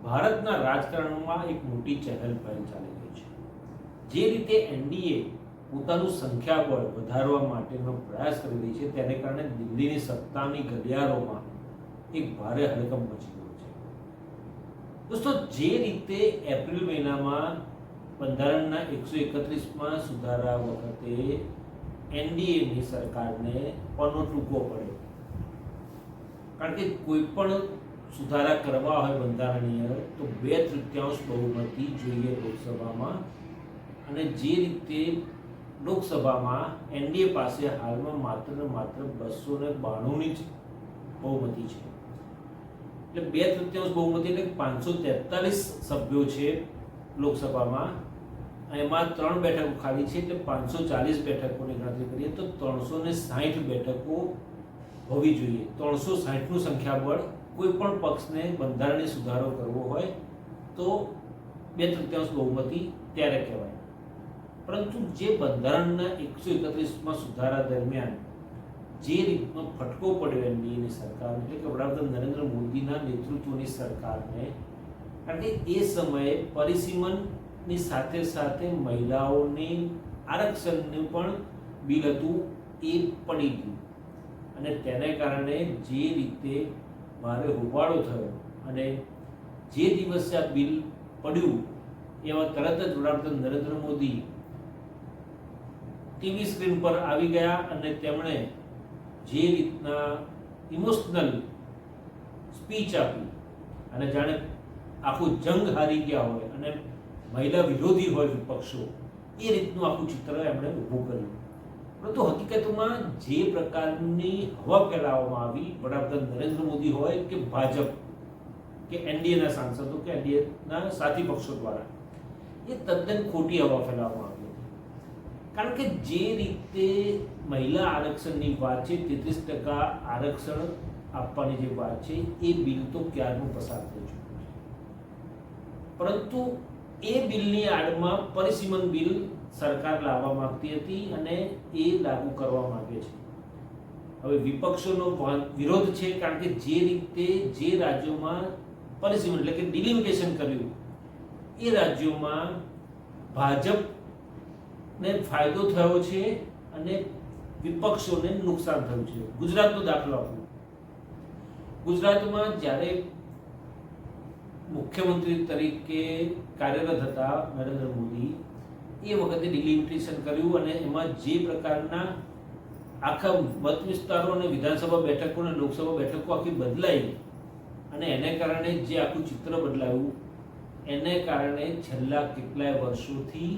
ભારતના રાજકારણમાં એક મોટી ચહેલ પહેલ ચાલી રહી છે. જે રીતે એનડીએ પોતાનું સંખ્યાબળ વધારવા માટેનો પ્રયાસ કરી રહી છે, તેને કારણે દિલ્હીની સત્તાની ઘડિયાળોમાં એક ભારે હડકંપ મચી ગયો છે. દોસ્તો, જે રીતે એપ્રિલ મહિનામાં બંધારણના 131માં સુધારા વખતે એનડીએની સરકારને પનો ટૂંકો પડ્યો, કારણ કે કોઈ પણ સુધારા કરવા હોય બંધારણીય તો 2/3 બહુમતી જોઈએ લોકસભામાં, અને જે રીતે લોકસભામાં એનડીએ પાસે હાલમાં માત્ર 292ની જ બહુમતી છે. એટલે 2/3 બહુમતી એટલે 543 સભ્યો છે લોકસભામાં, એમાં 3 બેઠકો ખાલી છે, એટલે 540 બેઠકોની ગણતરી કરીએ તો 360 બેઠકો હોવી જોઈએ. 360નું સંખ્યાબળ કોઈ પણ પક્ષને બંધારણીય સુધારો કરવો હોય તો 2/3 બહુમતી ત્યારે કહેવાય. પરંતુ જે બંધારણના 131માં સુધારા દરમિયાન જે રીતનો ફટકો પડ્યો એનડીએની સરકાર, એટલે કે વડાપ્રધાન નરેન્દ્ર મોદીના નેતૃત્વની સરકારને, કારણ કે એ સમયે પરિસીમનની સાથે સાથે મહિલાઓની આરક્ષણનું પણ બિલ હતું, એ પડી ગયું, અને તેને કારણે જે રીતે ભારે હોબાળો થયો, અને જે દિવસે આ બિલ પડ્યું એમાં તરત જ વડાપ્રધાન નરેન્દ્ર મોદી ટીવી સ્ક્રીન પર આવી ગયા અને તેમણે જે રીતના ઇમોશનલ સ્પીચ આપી, અને જાણે આખું જંગ હારી ગયા હોય અને મહિલા વિરોધી હોય વિપક્ષો, એ રીતનું આખું ચિત્ર એમણે ઊભું કર્યું. પરંતુ હકીકતમાં જે પ્રકારની હવા ફેલાવવામાં આવી, વડાપ્રધાન નરેન્દ્ર મોદી હોય કે ભાજપ કે એનડીએના સાંસદો કે એનડીએના સાથી પક્ષો દ્વારા, એ તદ્દન ખોટી હવા ફેલાવવામાં આવી હતી. કારણ કે જે રીતે મહિલા આરક્ષણની વાત છે, 33% આરક્ષણ આપવાની જે વાત છે, એ બિલ તો ક્યારનું પસાર થઈ ચૂક્યું છે. પરંતુ એ બિલની આડમાં પરિસીમન બિલ સરકાર લાવવા માંગતી હતી અને એ લાગુ કરવા માંગે છે. હવે વિપક્ષોનો વિરોધ છે, કારણ કે જે રીતે જે રાજ્યોમાં પરિસીમન એટલે કે ડિલિમિટેશન કર્યું, એ રાજ્યોમાં ભાજપને ફાયદો થયો છે અને વિપક્ષોને નુકસાન થયું છે. ગુજરાતનો દાખલો આપું. ગુજરાતમાં જ્યારે મુખ્યમંત્રી તરીકે કાર્યરત હતા નરેન્દ્ર મોદી, એ વખતે ડિલિમિટેશન કર્યું, અને એમાં જે પ્રકારના આખા મત વિસ્તારો અને વિધાનસભા બેઠકો અને લોકસભા બેઠકો આખી બદલાઈ, અને એને કારણે જે આખું ચિત્ર બદલાયું, એને કારણે છેલ્લા કેટલાય વર્ષોથી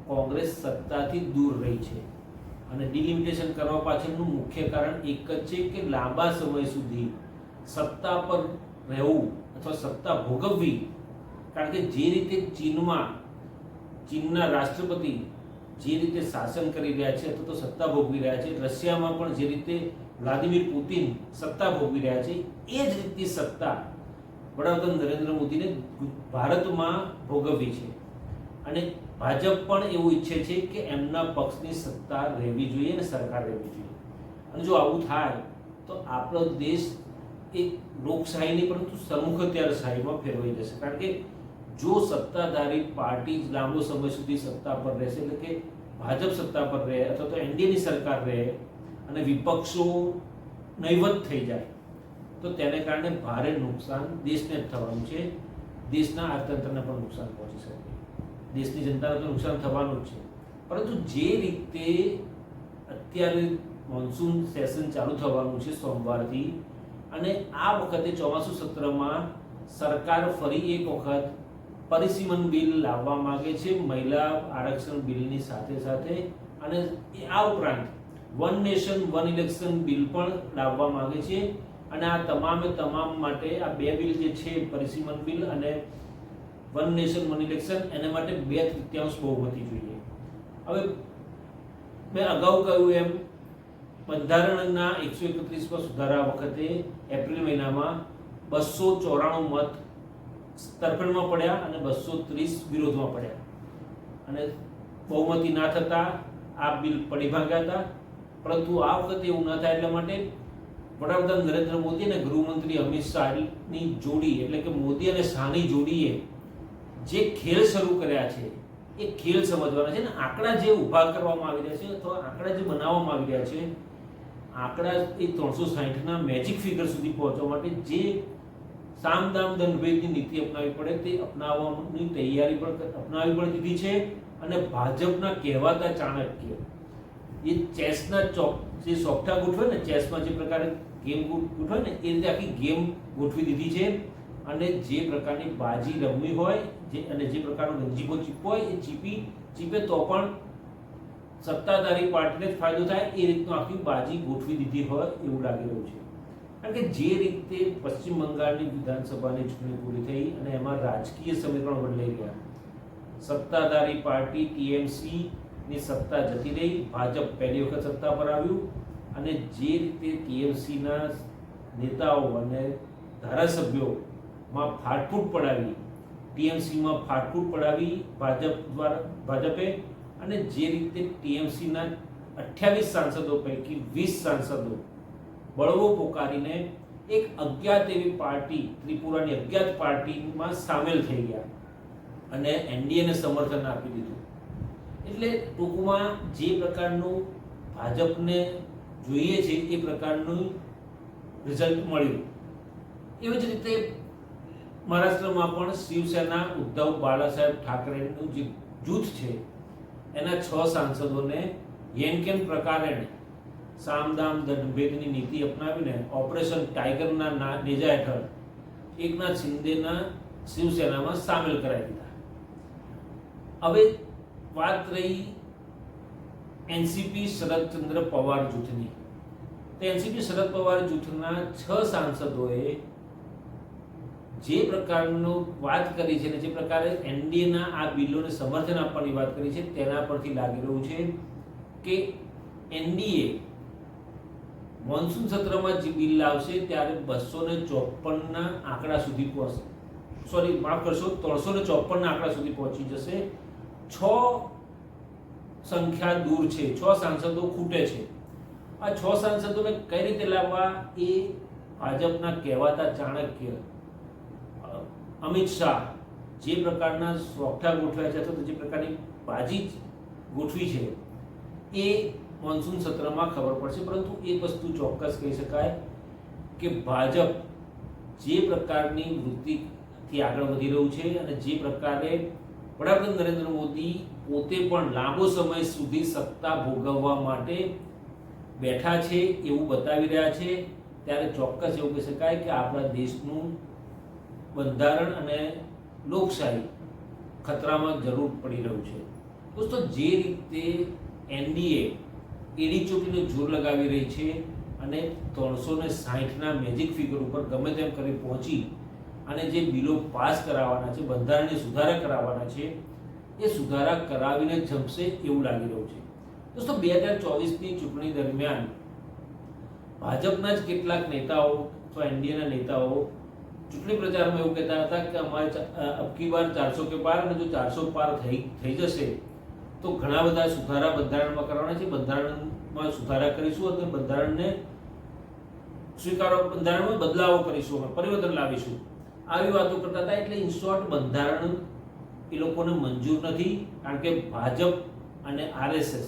કોંગ્રેસ સત્તાથી દૂર રહી છે. અને ડિલિમિટેશન કરવા પાછળનું મુખ્ય કારણ એક જ છે કે લાંબા સમય સુધી સત્તા પર રહેવું અથવા સત્તા ભોગવવી. કારણ કે જે રીતે ચીનના રાષ્ટ્રપતિ જે રીતે શાસન કરી રહ્યા છે અથવા તો સત્તા ભોગવી રહ્યા છે, રશિયામાં પણ જે રીતે વ્લાદિમીર પુતિન સત્તા ભોગવી રહ્યા છે, એ જ રીતની સત્તા વડાપ્રધાન નરેન્દ્ર મોદીને ભારતમાં ભોગવવી છે. અને ભાજપ પણ એવું ઈચ્છે છે કે એમના પક્ષની સત્તા રહેવી જોઈએ અને સરકાર રહેવી જોઈએ. અને જો આવું થાય તો આપણો દેશ એક લોકશાહીની પરંતુ સરમુખત્યારશાહીમાં ફેરવાઈ જશે. કારણ કે જો સત્તાધારી પાર્ટી લાંબો સમય સુધી સત્તા પર રહેશે, એટલે કે ભાજપ સત્તા પર રહે અથવા તો એનડીએની સરકાર રહે, અને વિપક્ષો નહીવત થઈ જાય, તો તેને કારણે ભારે નુકસાન દેશને જ થવાનું છે. દેશના અર્થતંત્રને પણ નુકસાન પહોંચી શકે, દેશની જનતાને તો નુકસાન થવાનું જ છે. પરંતુ જે રીતે અત્યારે મોન્સૂન સેશન ચાલુ થવાનું છે સોમવારથી, અને આ વખતે ચોમાસુ સત્રમાં સરકાર ફરી એક વખત પરિસીમન બિલ લાવવા માંગે છે મહિલા આરક્ષણ બિલની સાથે સાથે, અને આ ઉપરાંત one nation one election bill પણ લાવવા માંગે છે. અને આ તમામ માટે આ 2 બિલ જે છે, પરિસીમન બિલ અને વન નેશન વન ઇલેક્શન, એને માટે 2/3 બહુમતી જોઈએ. હવે મેં અગાઉ કહ્યું એમ, બંધારણના 131માં સુધારા વખતે એપ્રિલ મહિનામાં 294 મત તરફેણમાં પડ્યા અને 230 વિરોધમાં પડ્યા, અને બહુમતી ના થતા આ બિલ પડી ભાગ્યા હતા. પરંતુ આ વખતે એવું ન થાય એટલા માટે વડાપ્રધાન નરેન્દ્ર મોદી અને ગૃહમંત્રી અમિત શાહની જોડી એટલે કે મોદી અને શાહની જોડીએ જે ખેલ શરૂ કર્યા છે એ ખેલ સમજવાના છે ને આંકડા જે ઊભા કરવામાં આવી રહ્યા છે અથવા આંકડા જે બનાવવામાં આવી રહ્યા છે, આંકડા એ 360ના મેજિક ફિગર સુધી પહોંચવા માટે જે સામ દામ દંડ ભેદની નીતિ અપનાવવી પડે તે અપનાવવાની તૈયારી પણ અપનાવવી પણ દીધી છે. અને ભાજપના કહેવાતા ચાણક્ય એ ચેસના જે સોફ્ટા ગોઠવે ને, ચેસમાં જે પ્રકારે ગેમ ગોઠવે ને એ રીતે આખી ગેમ ગોઠવી દીધી છે. અને જે પ્રકારની બાજી રમવી હોય અને જે પ્રકારનો ગંજીફો ચીપવો હોય એ ચીપે તો પણ સત્તાધારી પાર્ટીને જ ફાયદો થાય એ રીતનું આખી બાજી ગોઠવી દીધી હોય એવું લાગી રહ્યું છે. કારણ કે જે રીતે પશ્ચિમ બંગાળની વિધાનસભાની ચૂંટણી પૂરી થઈ અને એમાં રાજકીય સમીકરણ બદલાઈ ગયા, સત્તાધારી પાર્ટી ટીએમસી ની સત્તા જતી રહી, ભાજપ પહેલી વખત સત્તા પર આવ્યું અને જે રીતે ટીએમસીના નેતાઓ અને ધારાસભ્યોમાં ફાટફૂટ પડાવી, ટીએમસીમાં ફાટફૂટ પડાવી ભાજપે અને જે રીતે ટીએમસીના 28 સાંસદો પૈકી 20 સાંસદો બળવો પોકારીને એક અજ્ઞાત એવી પાર્ટી, ત્રિપુરાની અજ્ઞાત પાર્ટીમાં સામેલ થઈ ગયા અને એનડીએને સમર્થન આપી દીધું. એટલે ટૂંકમાં જે પ્રકારનું ભાજપને જોઈએ છે એ પ્રકારનું રિઝલ્ટ મળ્યું. એવી જ રીતે મહારાષ્ટ્રમાં પણ શિવસેના ઉદ્ધવ બાળાસાહેબ ઠાકરેનું જે જૂથ છે એના 6 સાંસદોને યેનકેન પ્રકારે સામદામ દંડભેદની નીતિ અપનાવીને ઓપરેશન ટાઈગરના નેજા હેઠળ એકનાથ શિંદેના શિવસેનામાં સામેલ કરાવી દીધા. હવે વાત રહી એનસીપી શરદચંદ્ર પવાર જૂથની. તો એનસીપી શરદ પવાર જૂથના 6 સાંસદોએ જે પ્રકારનું વાત કરી છે અને જે પ્રકારે એનડીએના આ બિલોને સમર્થન આપવાની વાત કરી છે તેના પરથી લાગી રહ્યું છે કે એનડીએ મોન્સૂન સત્રમાં જે બિલ લાવશે ત્યારે 254ના આંકડા સુધી પહોંચશે. સોરી, માફ કરશો, 354ના આંકડા સુધી પહોંચી જશે. 6 સંખ્યા દૂર છે, 6 સાંસદો ખૂટે છે. આ 6 સાંસદોને કઈ રીતે લાવવા એ ભાજપના કહેવાતા ચાણક્ય અમિત શાહ જે પ્રકારના સોગઠા ગોઠવ્યા છે અથવા જે પ્રકારની બાજી ગોઠવી છે એ મોન્સૂન સત્રમાં ખબર પડશે. પરંતુ એક વસ્તુ ચોક્કસ કહી શકાય કે ભાજપ જે પ્રકારની વૃત્તિથી આગળ વધી રહ્યું છે અને જે પ્રકારે વડાપ્રધાન નરેન્દ્ર મોદી પોતે પણ લાંબો સમય સુધી સત્તા ભોગવવા માટે બેઠા છે એવું બતાવી રહ્યા છે, ત્યારે ચોક્કસ એવું કહી શકાય કે આપણા દેશનું બંધારણ અને લોકશાહી ખતરામાં જરૂર પડી રહ્યું છે. દોસ્તો, જે રીતે એનડીએ એડી ચોટીનું જોર લગાવી રહી છે અને 360ના મેજિક ફિગર ઉપર ગમે તેમ કરી પહોંચી અને જે બિલો પાસ કરાવવાના છે, બંધારણીય સુધારા કરાવવાના છે, એ સુધારા કરાવીને જમશે એવું લાગી રહ્યું છે. દોસ્તો, 2024ની ચૂંટણી દરમિયાન ભાજપના જ કેટલાક નેતાઓ અથવા એનડીએના નેતાઓ ચૂંટણી પ્રચારમાં એવું કહેતા હતા કે અમારે અબકી બાર 400 કે પાર, અને જો 400 પાર થઈ જશે તો ઘણા બધા સુધારા બંધારણમાં કરવાના છે, બંધારણમાં સુધારા કરીશું અને બંધારણને બંધારણમાં બદલાવો કરીશું, અમે પરિવર્તન લાવીશું, આવી વાતો કરતા હતા. એટલે ઇન શોર્ટ બંધારણ એ લોકોને મંજૂર નથી, કારણ કે ભાજપ અને આરએસએસ,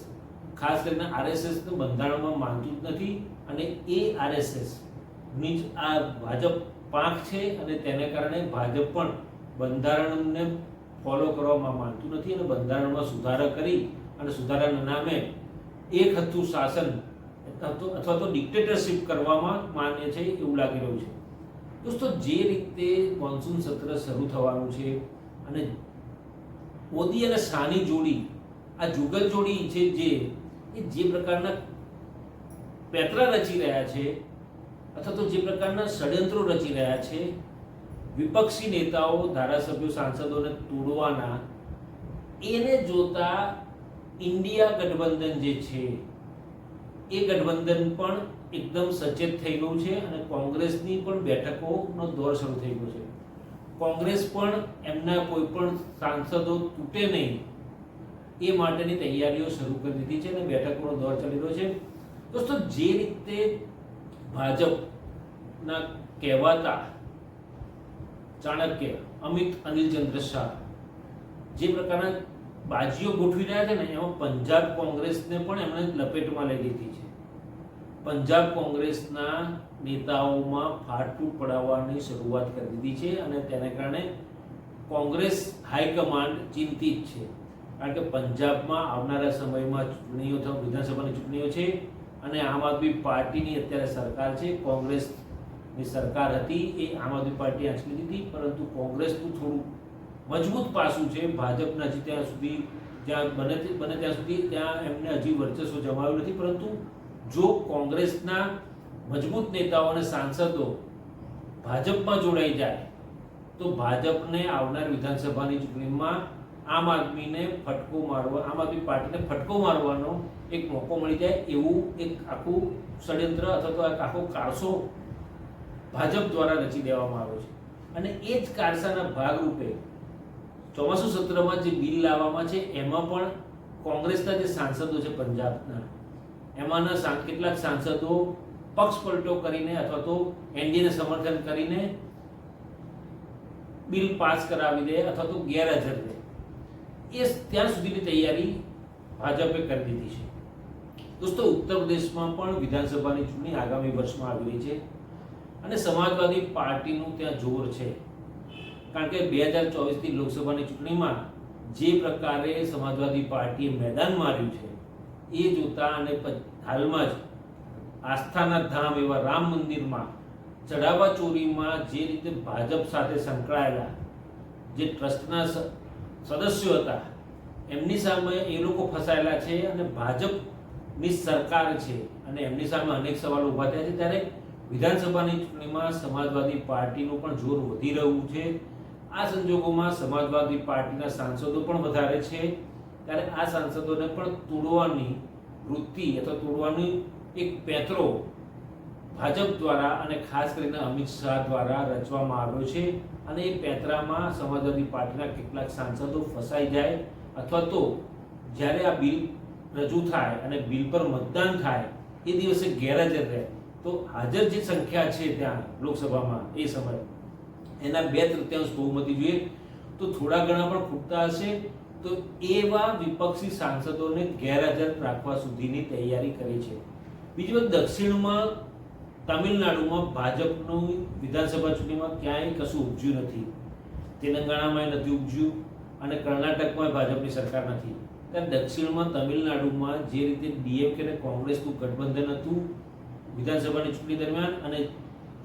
ખાસ કરીને આરએસએસ બંધારણમાં માનતું જ નથી અને એ આરએસએસ ની જ આ ભાજપ પાંખ છે અને તેને કારણે ભાજપ પણ બંધારણને ફોલો કરવામાં માનતું નથી અને બંધારણમાં સુધારા કરી અને સુધારાના નામે એક હતું શાસન અથવા તો ડિક્ટેટરશિપ કરવામાં માન્ય છે એવું લાગી રહ્યું છે. દોસ્તો, જે રીતે મોન્સૂન સત્ર શરૂ થવાનું છે અને મોદી અને શાહની જોડી, આ જુગલ જોડી છે જે પ્રકારના પેતરા રચી રહ્યા છે અથવા તો જે પ્રકારના ષડયંત્રો રચી રહ્યા છે, વિપક્ષી નેતાઓ, ધારાસભ્યો, સાંસદોને તોડવાના, એને જોતા ઇન્ડિયા ગઠબંધન જે છે એ ગઠબંધન પણ એકદમ સચેત થઈ ગયું છે અને કોંગ્રેસની પણ બેઠકોનો દોર શરૂ થઈ ગયો છે. કોંગ્રેસ પણ એમના કોઈ પણ સાંસદો તૂટે નહીં એ માટેની તૈયારીઓ શરૂ કરી દીધી છે અને બેઠકોનો દોર ચાલી રહ્યો છે. દોસ્તો, જે રીતે ભાજપના કહેવાતા ચાણક્ય અમિત અનિલચંદ્ર શાહ જે પ્રકારના બાજીઓ ગોઠવી રહ્યા છે ને, એમાં પંજાબ કોંગ્રેસને પણ એમણે લપેટમાં લઈ લીધી છે. પંજાબ કોંગ્રેસના નેતાઓમાં ફાટફૂટ પડાવવાની શરૂઆત કરી દીધી છે અને તેને કારણે કોંગ્રેસ હાઈકમાન્ડ ચિંતિત છે. કારણ કે પંજાબમાં આવનારા સમયમાં ચૂંટણીઓ વિધાનસભાની ચૂંટણીઓ છે અને આમ આદમી પાર્ટીની અત્યારે સરકાર છે. કોંગ્રેસની સરકાર હતી, એ આમ આદમી પાર્ટી આંચકી દીધી, પરંતુ કોંગ્રેસનું થોડું મજબૂત પાસું છે. ભાજપના હજી ત્યાં સુધી જ્યાં બને ત્યાં સુધી ત્યાં એમને હજી વર્ચસ્વ જમાવ્યું નથી, પરંતુ જો કોંગ્રેસના મજબૂત નેતાઓ અને સાંસદો ભાજપમાં જોડાઈ જાય તો ભાજપને આવનાર વિધાનસભાની ચૂંટણીમાં આમ આદમી પાર્ટીને ફટકો મારવાનો એક મોકો મળી જાય, એવું એક આખું ષડયંત્ર અથવા તો એક આખો કારસો ભાજપ દ્વારા રચી દેવામાં આવ્યો છે. અને એ જ કારસાના ભાગરૂપે ચોમાસુ સત્રમાં જે બિલ લાવવામાં છે એમાં પણ કોંગ્રેસના જે સાંસદો છે પંજાબના, એમાંના કેટલાક સાંસદો પક્ષ પલટો કરીને અથવા તો એનડીએને સમર્થન કરીને બિલ પાસ કરાવી દે અથવા તો ગેરહાજર રહે, એ ત્યાં સુધીની તૈયારી ભાજપે કરી દીધી છે. દોસ્તો, ઉત્તર પ્રદેશમાં પણ વિધાનસભાની ચૂંટણી આગામી વર્ષમાં આવી રહી છે અને સમાજવાદી પાર્ટીનું ત્યાં જોર છે. કારણ કે 2024ની લોકસભાની ચૂંટણીમાં જે પ્રકારે સમાજવાદી પાર્ટીએ મેદાન માર્યું છે એ જોતા અને હાલમાં જ આસ્થાના ધામ એવા રામ મંદિરમાં ચઢાવા ચોરીમાં જે રીતે ભાજપ સાથે સંકળાયેલા જે ટ્રસ્ટના સદસ્યો હતા એમની સામે એ લોકો ફસાયેલા છે અને ભાજપની સરકાર છે અને એમની સામે અનેક સવાલો ઊભા થયા છે. ત્યારે વિધાનસભાની ચૂંટણીમાં સમાજવાદી પાર્ટીનું પણ જોર વધી રહ્યું છે. આ સંજોગોમાં સમાજવાદી પાર્ટીના સાંસદો પણ વધારે છે, ત્યારે આ સાંસદોને પણ તોડવાની વૃત્તિ અથવા તોડવાની એક પેત્રો ભાજપ દ્વારા અને ખાસ કરીને અમિત શાહ દ્વારા રચવામાં આવ્યો છે. અને એ પેતરામાં સમાજવાદી પાર્ટીના કેટલાક સાંસદો ફસાઈ જાય અથવા તો જ્યારે આ બિલ રજૂ થાય અને બિલ પર મતદાન થાય એ દિવસે ગેરહાજર રહે, તો હાજર જે સંખ્યા છે ત્યાં લોકસભામાં એ સમય એના 2/3 બહુમતી જોઈએ તો થોડા ઘણા પણ ખૂટતા હશે, તો એવા વિપક્ષી સાંસદોને ગેરહાજર રાખવા સુધીની તૈયારી કરી છે. બીજી વાત, દક્ષિણમાં તમિલનાડુમાં ભાજપનું વિધાનસભા ચૂંટણીમાં ક્યાંય કશું ઉપજ્યું નથી, તેલંગાણામાં નથી ઉપજ્યું અને કર્ણાટકમાં ભાજપની સરકાર નથી. ત્યારે દક્ષિણમાં તમિલનાડુમાં જે રીતે ડીએમકે અને કોંગ્રેસનું ગઠબંધન હતું વિધાનસભાની ચૂંટણી દરમિયાન, અને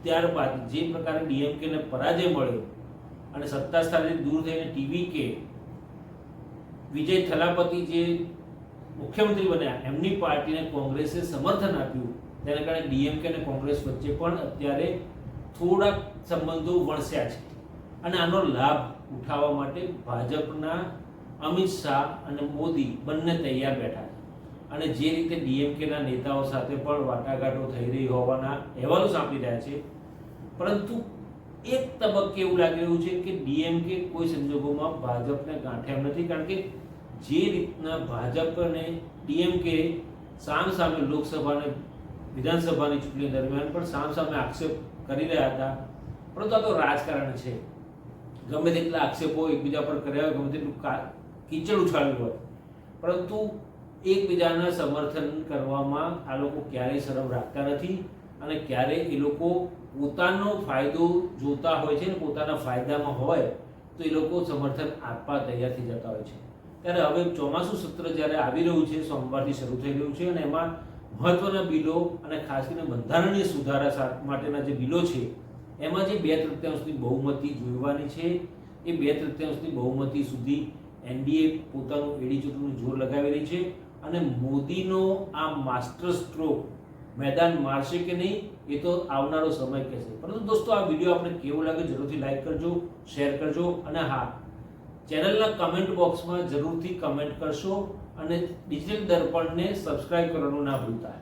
ત્યારબાદ જે પ્રકારે ડીએમકેને પરાજય મળ્યો અને સત્તા સ્થાનેથી દૂર થઈને ટીવીકે વિજય થલાપતિ જે મુખ્યમંત્રી બન્યા એમની પાર્ટીને કોંગ્રેસે સમર્થન આપ્યું, તેના કારણે ડીએમકે અને કોંગ્રેસ વચ્ચે પણ અત્યારે થોડાક સંબંધો વણસ્યા છે. અને આનો લાભ ઉઠાવવા માટે ભાજપના અમિત શાહ અને મોદી બંને તૈયાર બેઠા છે. અને જે રીતે ડીએમકેના નેતાઓ સાથે પણ વાટાઘાટો થઈ રહી હોવાના અહેવાલો સાંભળી રહ્યા છે, પરંતુ એક તબક્કે એવું લાગી રહ્યું છે કે ડીએમકે કોઈ સંજોગોમાં ભાજપને ગાંઠે એમ નથી. કારણ કે જે રીતના ભાજપ અને ડીએમકે સામે લોકસભા અને વિધાનસભાની ચૂંટણી દરમિયાન પણ સામે આક્ષેપ કરી રહ્યા હતા, પરંતુ આ તો રાજકારણ છે. ગમે તેટલા આક્ષેપો એકબીજા પર કર્યા હોય, ગમે તેટલું કીચડ ઉછાળ્યું હોય, પરંતુ એકબીજાના સમર્થન કરવામાં આ લોકો ક્યારેય શરમ રાખતા નથી અને ક્યારેય એ લોકો પોતાનો ફાયદો જોતા હોય છે ને પોતાના ફાયદામાં હોય તો એ લોકો સમર્થન આપવા તૈયાર થઈ જતા હોય છે. ત્યારે હવે ચોમાસું સત્ર જ્યારે આવી રહ્યું છે, સોમવારથી શરૂ થઈ રહ્યું છે, અને એમાં મહત્વના બિલો અને ખાસ કરીને બંધારણીય સુધારા માટેના જે બિલો છે એમાં જે 2/3 બહુમતી જોઈવાની છે, એ 2/3 બહુમતી સુધી એનડીએ પોતાનું એડી ચૂંટણીનું જોર લગાવી રહી છે. અને મોદીનો આ માસ્ટર સ્ટ્રોક મેદાન મારશે કે નહીં એ તો આવનારો સમય કહેશે. પરંતુ દોસ્તો, આ વિડીયો આપણે કેવો લાગે જરૂરથી લાઈક કરજો, શેર કરજો અને હા, ચેનલના કમેન્ટ બોક્સમાં જરૂરથી કમેન્ટ કરશો અને ડિજિટલ દર્પણને સબસ્ક્રાઇબ કરવાનું ના ભૂલતા.